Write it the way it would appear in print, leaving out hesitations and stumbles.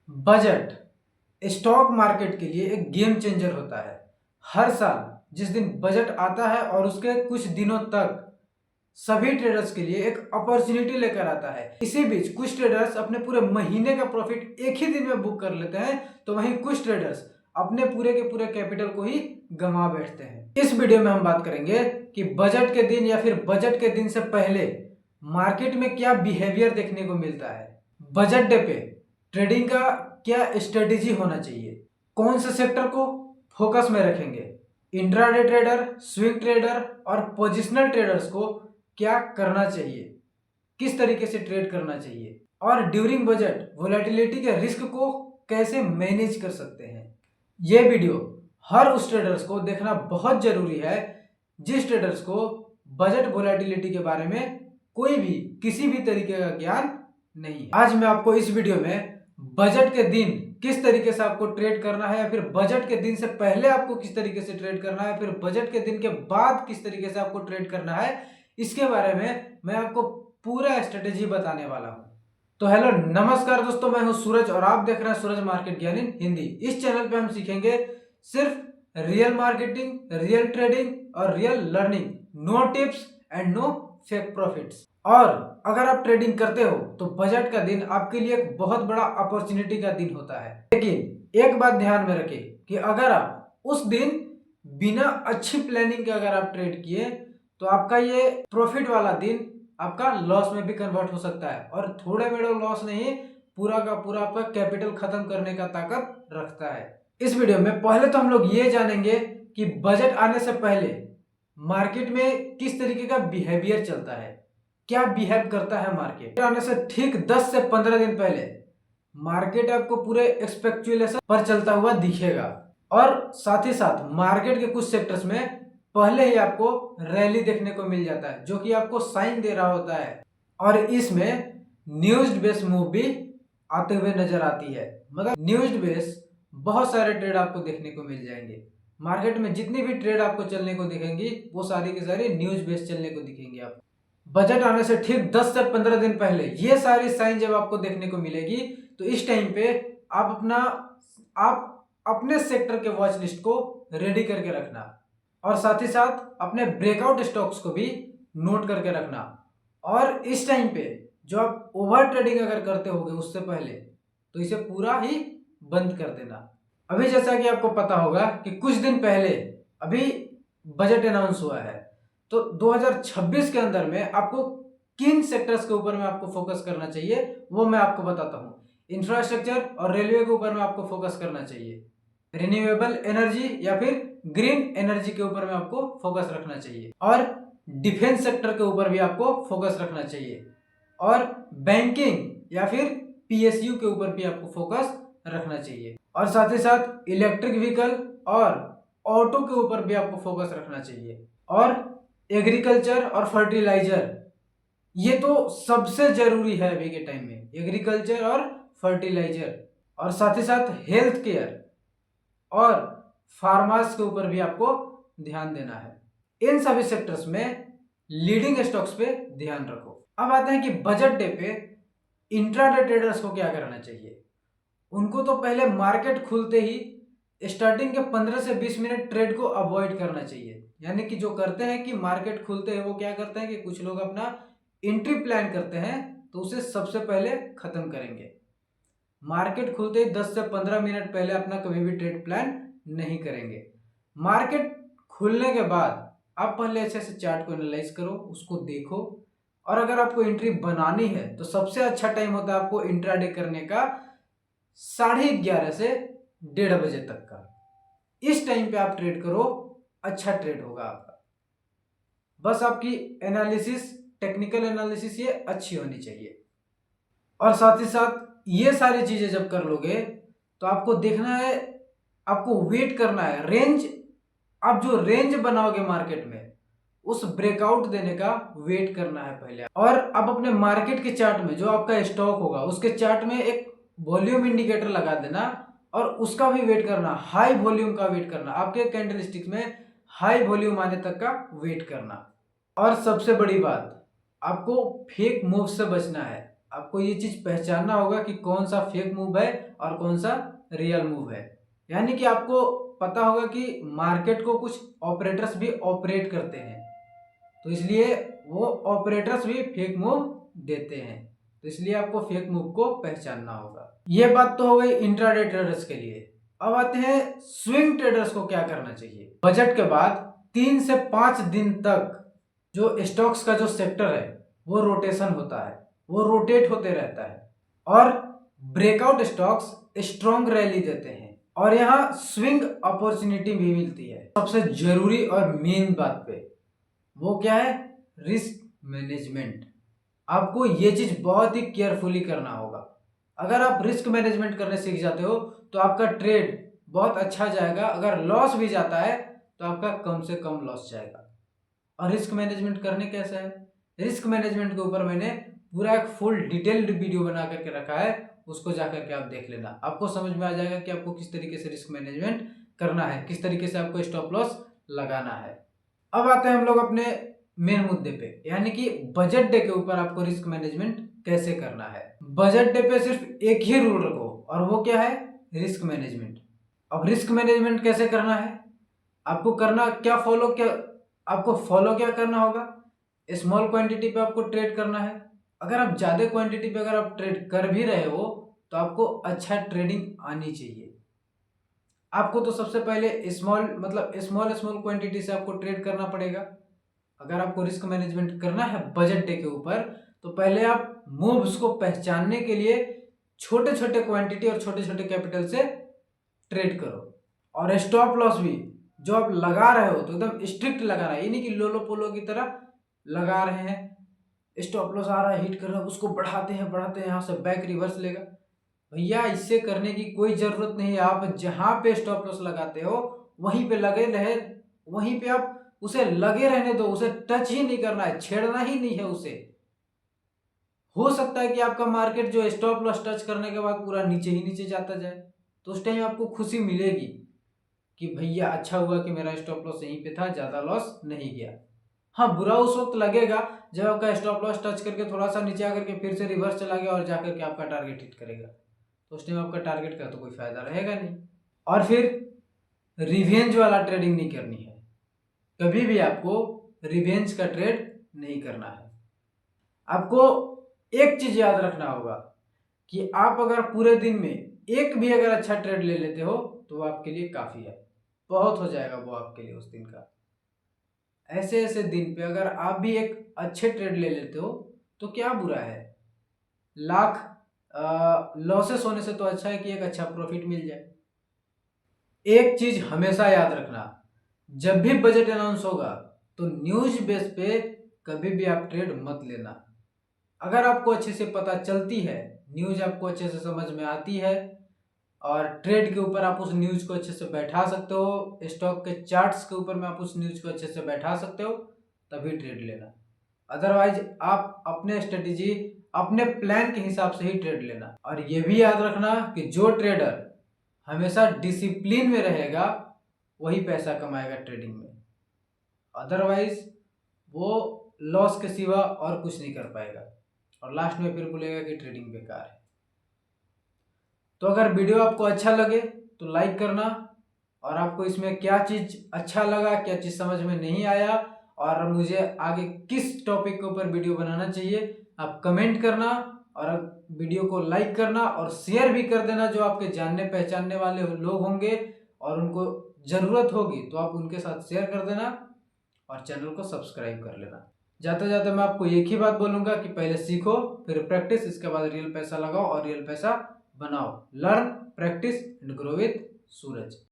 Budget stock market के लिए एक गेम चेंजर होता है। हर साल जिस दिन बजट आता है और उसके कुछ दिनों तक सभी ट्रेडर्स के लिए एक अपॉर्चुनिटी लेकर आता है। इसी बीच कुछ ट्रेडर्स अपने पूरे महीने का प्रॉफिट एक ही दिन में बुक कर लेते हैं, तो वहीं कुछ ट्रेडर्स अपने पूरे के पूरे कैपिटल को ही गंवा बैठते हैं। इस वीडियो में हम बात करेंगे कि बजट के दिन या फिर बजट के दिन से पहले मार्केट में क्या बिहेवियर देखने को मिलता है, बजट डे पे ट्रेडिंग का क्या स्ट्रेटेजी होना चाहिए, कौन से सेक्टर को फोकस में रखेंगे, इंट्राडे ट्रेडर, स्विंग ट्रेडर और पोजिशनल ट्रेडर्स को क्या करना चाहिए, किस तरीके से ट्रेड करना चाहिए और ड्यूरिंग बजट वोलेटिलिटी के रिस्क को कैसे मैनेज कर सकते हैं। यह वीडियो हर उस ट्रेडर्स को देखना बहुत जरूरी है जिस ट्रेडर्स को बजट वोलेटिलिटी के बारे में कोई भी किसी भी तरीके का ज्ञान नहीं है। आज मैं आपको इस वीडियो में बजट के दिन किस तरीके से आपको ट्रेड करना है, या फिर बजट के दिन से पहले आपको किस तरीके से ट्रेड करना है, फिर बजट के दिन के बाद किस तरीके से आपको ट्रेड करना है, इसके बारे में मैं आपको पूरा स्ट्रेटेजी बताने वाला हूं। तो हेलो नमस्कार दोस्तों, मैं हूं सूरज और आप देख रहे हैं सूरज मार्केट ज्ञान इन हिंदी। इस चैनल पे हम सीखेंगे सिर्फ रियल मार्केटिंग, रियल ट्रेडिंग और real learning, no tips and no fake profits. और अगर आप ट्रेडिंग करते हो तो बजट का दिन आपके लिए एक बहुत बड़ा अपॉर्चुनिटी का दिन होता है। लेकिन एक बात ध्यान में रखें कि अगर आप उस दिन बिना अच्छी प्लानिंग के अगर आप ट्रेड किए तो आपका ये प्रॉफिट वाला दिन आपका लॉस में भी कन्वर्ट हो सकता है, और थोड़े बड़े लॉस नहीं, पूरा का पूरा आपका कैपिटल खत्म करने का ताकत रखता है। इस वीडियो में पहले तो हम लोग ये जानेंगे कि बजट आने से पहले मार्केट में किस तरीके का बिहेवियर चलता है, क्या बिहेव करता है मार्केट। आने से ठीक 10 से 15 दिन पहले मार्केट आपको पूरे एक्सपेक्टेशन पर चलता हुआ दिखेगा, और साथ ही साथ मार्केट के कुछ सेक्टर्स में पहले ही आपको रैली देखने को मिल जाता है, जो कि आपको साइन दे रहा होता है, और इसमें न्यूज बेस मूव भी आते हुए नजर आती है। मतलब न्यूज बेस बहुत सारे ट्रेड आपको देखने को मिल जाएंगे। मार्केट में जितनी भी ट्रेड आपको चलने को दिखेंगी वो सारी की सारी न्यूज बेस चलने को दिखेंगी। आपको बजट आने से ठीक 10 से 15 दिन पहले ये सारी साइन जब आपको देखने को मिलेगी, तो इस टाइम पे आप अपने सेक्टर के वॉच लिस्ट को रेडी करके रखना, और साथ ही साथ अपने ब्रेकआउट स्टॉक्स को भी नोट करके रखना। और इस टाइम पे जो आप ओवर ट्रेडिंग अगर करते होगे उससे पहले, तो इसे पूरा ही बंद कर देना। अभी जैसा कि आपको पता होगा कि कुछ दिन पहले अभी बजट अनाउंस हुआ है, तो 2026 के अंदर में आपको किन सेक्टर्स के ऊपर में आपको फोकस करना चाहिए वो मैं आपको बताता हूँ। इंफ्रास्ट्रक्चर और रेलवे के ऊपर में आपको फोकस करना चाहिए, रिन्यूएबल एनर्जी या फिर ग्रीन एनर्जी के ऊपर में आपको फोकस रखना चाहिए, और डिफेंस सेक्टर के ऊपर भी आपको फोकस रखना चाहिए, और बैंकिंग या फिर पीएसयू के ऊपर भी आपको फोकस रखना चाहिए, और साथ ही साथ इलेक्ट्रिक व्हीकल और ऑटो के ऊपर भी आपको फोकस रखना चाहिए, और एग्रीकल्चर और फर्टिलाइजर, ये तो सबसे जरूरी है अभी के टाइम में, एग्रीकल्चर और फर्टिलाइजर, और साथ ही साथ हेल्थ केयर और फार्मास के ऊपर भी आपको ध्यान देना है। इन सभी सेक्टर्स में लीडिंग स्टॉक्स पे ध्यान रखो। अब आते हैं कि बजट डे पे इंट्राडे ट्रेडर्स को क्या करना चाहिए। उनको तो पहले मार्केट खुलते ही स्टार्टिंग के 15 से 20 मिनट ट्रेड को अवॉइड करना चाहिए। यानी कि जो करते हैं कि मार्केट खुलते हैं वो क्या करते हैं कि कुछ लोग अपना एंट्री प्लान करते हैं, तो उसे सबसे पहले खत्म करेंगे। मार्केट खुलते ही 10 से 15 मिनट पहले अपना कभी भी ट्रेड प्लान नहीं करेंगे। मार्केट खुलने के बाद आप पहले अच्छे से चार्ट को एनालाइज करो, उसको देखो, और अगर आपको एंट्री बनानी है तो सबसे अच्छा टाइम होता है आपको इंट्राडे करने का 11:30 से 1:30 बजे तक का। इस टाइम पे आप ट्रेड करो, अच्छा ट्रेड होगा आपका। बस आपकी एनालिसिस, टेक्निकल एनालिसिस ये अच्छी होनी चाहिए, और साथ ही साथ ये सारी चीजें जब कर लोगे तो आपको देखना है, आपको वेट करना है। रेंज, आप जो रेंज बनाओगे मार्केट में उस ब्रेकआउट देने का वेट करना है पहले। और अब अपने मार्केट के चार्ट में जो आपका स्टॉक होगा उसके चार्ट में एक वॉल्यूम इंडिकेटर लगा देना, और उसका भी वेट करना, हाई वॉल्यूम का वेट करना, आपके कैंडलस्टिक में हाई वॉल्यूम आने तक का वेट करना। और सबसे बड़ी बात, आपको फेक मूव से बचना है। आपको ये चीज पहचानना होगा कि कौन सा फेक मूव है और कौन सा रियल मूव है। यानी कि आपको पता होगा कि मार्केट को कुछ ऑपरेटर्स भी ऑपरेट करते हैं, तो इसलिए वो ऑपरेटर्स भी फेक मूव देते हैं, तो इसलिए आपको फेक मूव को पहचानना होगा। ये बात तो हो गई इंट्राडे ट्रेडर्स के लिए। अब आते हैं स्विंग ट्रेडर्स को क्या करना चाहिए। बजट के बाद 3 से 5 दिन तक जो स्टॉक्स का जो सेक्टर है वो रोटेशन होता है, वो रोटेट होते रहता है और ब्रेकआउट स्टॉक्स स्ट्रॉन्ग रैली देते हैं और यहाँ स्विंग अपॉर्चुनिटी भी मिलती है। सबसे जरूरी और मेन बात पे वो क्या है, रिस्क मैनेजमेंट। आपको ये चीज बहुत ही केयरफुली करना होगा। अगर आप रिस्क मैनेजमेंट करने सीख जाते हो तो आपका ट्रेड बहुत अच्छा जाएगा। अगर लॉस भी जाता है तो आपका कम से कम लॉस जाएगा। और रिस्क मैनेजमेंट करने कैसे है, रिस्क मैनेजमेंट के ऊपर मैंने पूरा एक फुल डिटेल्ड वीडियो बना करके रखा है, उसको जाकर के आप देख लेना। आपको समझ में आ जाएगा कि आपको किस तरीके से रिस्क मैनेजमेंट करना है, किस तरीके से आपको स्टॉप लॉस लगाना है। अब आते हैं हम लोग अपने मेन मुद्दे पे, यानी कि बजट डे के ऊपर आपको रिस्क मैनेजमेंट कैसे करना है। बजट डे पे सिर्फ एक ही रूल रखो और वो क्या है, रिस्क मैनेजमेंट। अब रिस्क मैनेजमेंट कैसे करना है, आपको करना क्या, आपको फॉलो क्या करना होगा। स्मॉल क्वांटिटी पे आपको ट्रेड करना है। अगर आप ज़्यादा क्वांटिटी पे अगर आप ट्रेड कर भी रहे हो तो आपको अच्छा ट्रेडिंग आनी चाहिए। आपको तो सबसे पहले स्मॉल क्वांटिटी से आपको ट्रेड करना पड़ेगा। अगर आपको रिस्क मैनेजमेंट करना है बजट डे के ऊपर तो पहले आप मूव्स को पहचानने के लिए छोटे छोटे क्वांटिटी और छोटे छोटे कैपिटल से ट्रेड करो। और स्टॉप लॉस भी जो आप लगा रहे हो तो एकदम स्ट्रिक्ट लगाना है, ये नहीं कि लोलो पोलो की तरह लगा रहे हैं। स्टॉप लॉस आ रहा है, हिट कर रहा है, उसको बढ़ाते हैं यहाँ से बैक रिवर्स लेगा। भैया इससे करने की कोई जरूरत नहीं है। आप जहां पे स्टॉप लॉस लगाते हो वहीं पे लगे रहे, वहीं पे आप उसे लगे रहने दो, उसे टच ही नहीं करना है, छेड़ना ही नहीं है उसे। हो सकता है कि आपका मार्केट जो स्टॉप लॉस टच करने के बाद पूरा नीचे ही नीचे जाता जाए, तो उस टाइम आपको खुशी मिलेगी कि भैया अच्छा हुआ कि मेरा स्टॉप लॉस यहीं पे था, ज्यादा लॉस नहीं गया। हाँ, बुरा उस वक्त लगेगा जब आपका स्टॉप लॉस टच करके थोड़ा सा नीचे आकर के फिर से रिवर्स चला गया और जाकर के आपका टारगेट हिट करेगा, तो उस टाइम आपका टारगेट का तो कोई फायदा रहेगा नहीं। और फिर रिवेंज वाला ट्रेडिंग नहीं करनी है, कभी भी आपको रिवेंज का ट्रेड नहीं करना है। आपको एक चीज याद रखना होगा कि आप अगर पूरे दिन में एक भी अगर अच्छा ट्रेड ले लेते हो तो वो आपके लिए काफी है, बहुत हो जाएगा वो आपके लिए उस दिन का। ऐसे ऐसे दिन पे अगर आप भी एक अच्छे ट्रेड ले लेते हो तो क्या बुरा है, लाख लॉसेस होने से तो अच्छा है कि एक अच्छा प्रॉफिट मिल जाए। एक चीज हमेशा याद रखना, जब भी बजट अनाउंस होगा तो न्यूज बेस पे कभी भी आप ट्रेड मत लेना। अगर आपको अच्छे से पता चलती है, न्यूज आपको अच्छे से समझ में आती है और ट्रेड के ऊपर आप उस न्यूज को अच्छे से बैठा सकते हो, स्टॉक के चार्ट्स के ऊपर में आप उस न्यूज को अच्छे से बैठा सकते हो, तभी ट्रेड लेना। अदरवाइज आप अपने स्ट्रेटेजी अपने प्लान के हिसाब से ही ट्रेड लेना। और ये भी याद रखना कि जो ट्रेडर हमेशा डिसिप्लिन में रहेगा वही पैसा कमाएगा ट्रेडिंग में, अदरवाइज वो लॉस के सिवा और कुछ नहीं कर पाएगा और लास्ट में फिर बोलेगा कि ट्रेडिंग बेकार है। तो अगर वीडियो आपको अच्छा लगे तो लाइक करना, और आपको इसमें क्या चीज़ अच्छा लगा, क्या चीज़ समझ में नहीं आया और मुझे आगे किस टॉपिक के ऊपर वीडियो बनाना चाहिए आप कमेंट करना। और वीडियो को लाइक करना और शेयर भी कर देना, जो आपके जानने पहचानने वाले लोग होंगे और उनको ज़रूरत होगी तो आप उनके साथ शेयर कर देना और चैनल को सब्सक्राइब कर लेना। जाते जाते मैं आपको एक ही बात बोलूँगा कि पहले सीखो, फिर प्रैक्टिस, इसके बाद रियल पैसा लगाओ और रियल पैसा बनाओ। Learn, practice and grow with Suraj.